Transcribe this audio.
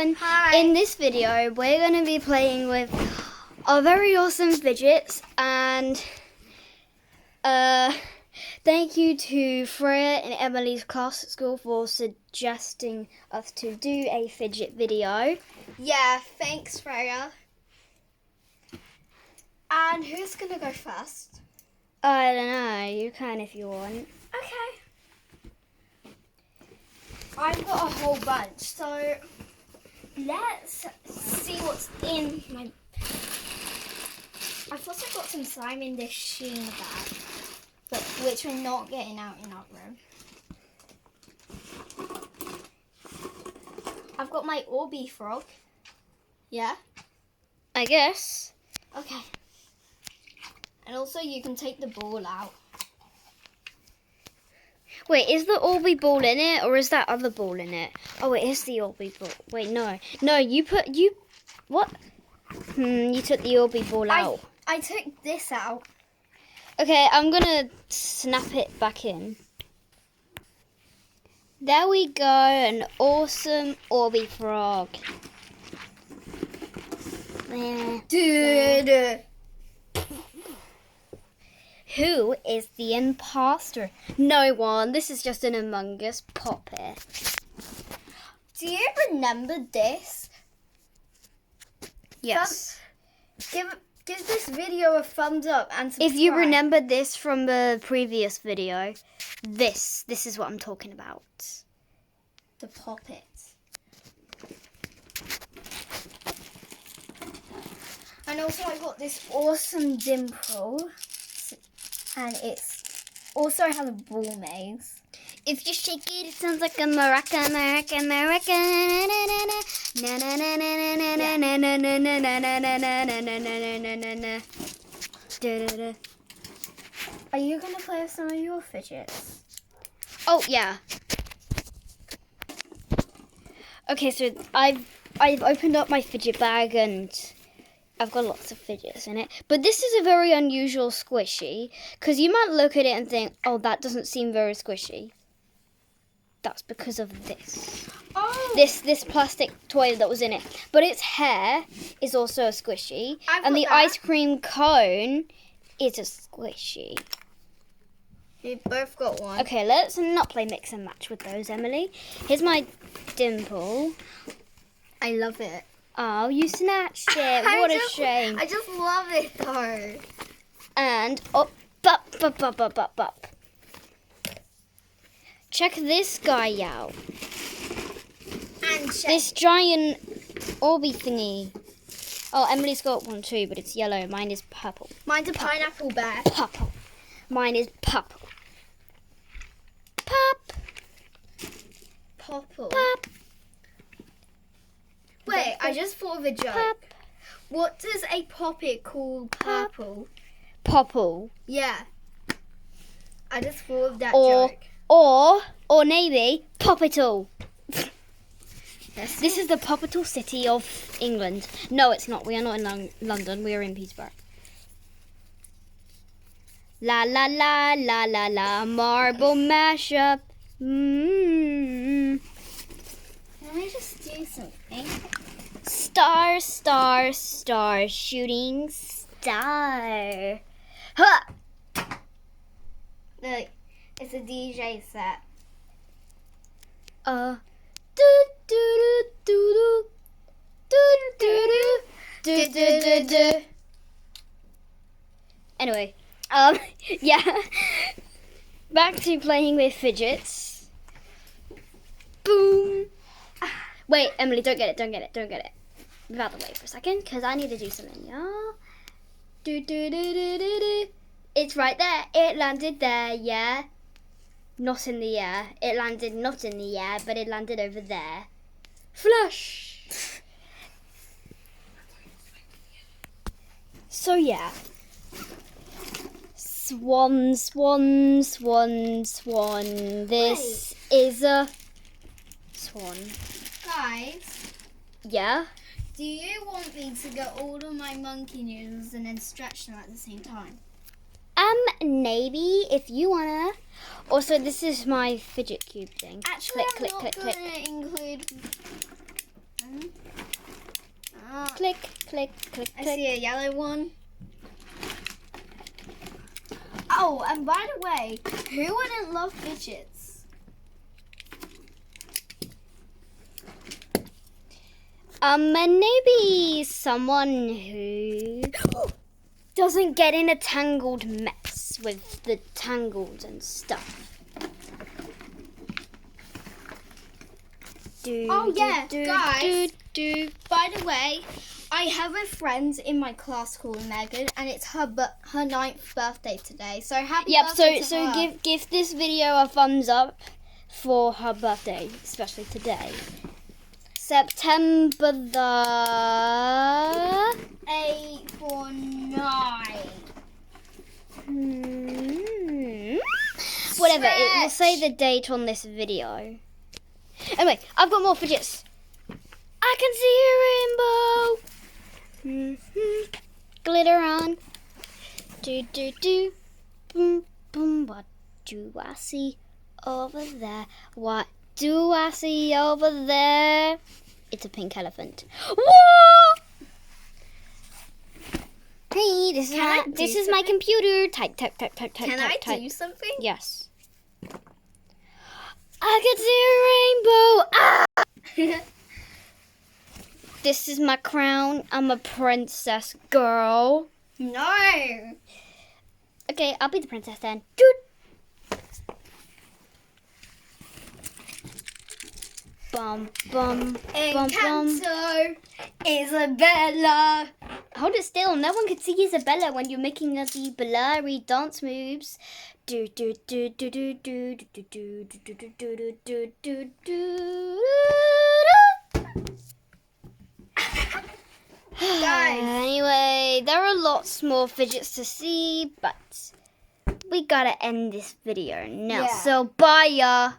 everyone. Hi. In this video, we're going to be playing with our very awesome fidgets, and thank you to Freya and Emily's class at school for suggesting us to do a fidget video. Yeah, thanks, Freya. And who's gonna go first? I don't know, you can if you want. Okay. I've got a whole bunch, so let's see what's in my... I've also got some slime in this Sheena bag, but which we're not getting out in our room. I've got my Orby frog. Yeah? I guess. Okay. And also you can take the ball out. Wait, is the Orby ball in it, or is that other ball in it? Oh, it is the Orby ball. Wait, no. No, what? You took the Orby ball out. I took this out. Okay, I'm gonna snap it back in. There we go, an awesome Orby frog. Dude. Who is the imposter? No one. This is just an Among Us puppet. Do you remember this? Yes. Give this video a thumbs up and subscribe. If you remember this from the previous video, this is what I'm talking about. The puppets. And also I got this awesome dimple. And it's also has a ball maze. If you shake it, it sounds like a maraca, maraca, maraca. Na na na na na na na na na na na na na na na na na na. Are you gonna play with some of your fidgets? Oh yeah. Okay, so I've opened up my fidget bag and I've got lots of fidgets in it. But this is a very unusual squishy, because you might look at it and think, oh, that doesn't seem very squishy. That's because of this. Oh! This plastic toy that was in it. But its hair is also a squishy. And the ice cream cone is a squishy. We both got one. Okay, let's not play mix and match with those, Emily. Here's my dimple. I love it. Oh, you snatched it. What a shame. I just love it though. And up. Check this guy out. And check. This giant Orby thingy. Oh, Emily's got one too, but it's yellow. Mine is purple. Mine's a pineapple bear. Purple. Mine is purple. Pop. Purple. Pop. Wait, I just thought of a joke. Pop. What does a poppet call purple? Popple. Yeah. I just thought of that Or joke. or maybe Poppital. This is the Poppital city of England. No, it's not. We are not in London. We are in Peterborough. La la la la la la. Marble mashup. Let me just do something. Star, star, star, shooting star. Huh. Look, it's a DJ set. Do do do do do do do do do do. Anyway, yeah. Back to playing with fidgets. Boom. Wait, Emily, don't get it. Move out the way for a second, because I need to do something, y'all. Do do do do do do. It's right there. It landed there, yeah. Not in the air. It landed not in the air, but it landed over there. Flush! So yeah. Swan, swan, swan, swan. This is a swan. Guys, Yeah? do you want me to get all of my monkey noodles and then stretch them at the same time? Maybe, if you wanna. Also, this is my fidget cube thing. Actually, Click, I'm click, not click, going click. to include... click, click, I click. see a yellow one. Oh, and by the way, who wouldn't love fidgets? And maybe someone who doesn't get in a tangled mess with the tangles and stuff. Oh yeah, guys. By the way, I have a friend in my class called Megan, and it's her 9th birthday today. So happy birthday to so her. give this video a thumbs up for her birthday, especially today. September the 849. Whatever, it will say Stretch. the date on this video. Anyway, I've got more fidgets. I can see a rainbow. Glitter on. Do do do. Boom boom. What do I see over there? What do I see over there? It's a pink elephant. Whoa! Hey, this is my computer. Type. Can I do something? Yes. I can see a rainbow. Ah! This is my crown. I'm a princess girl. No. Okay, I'll be the princess then. Doot. Bum bum bum bum. Encanto, Isabella. Hold it still. No one can see Isabella when you're making the blurry dance moves. Do do do do do do do do do do do do do do. Guys. Anyway, there are lots more fidgets to see, but we gotta end this video now. Yeah. So bye, ya.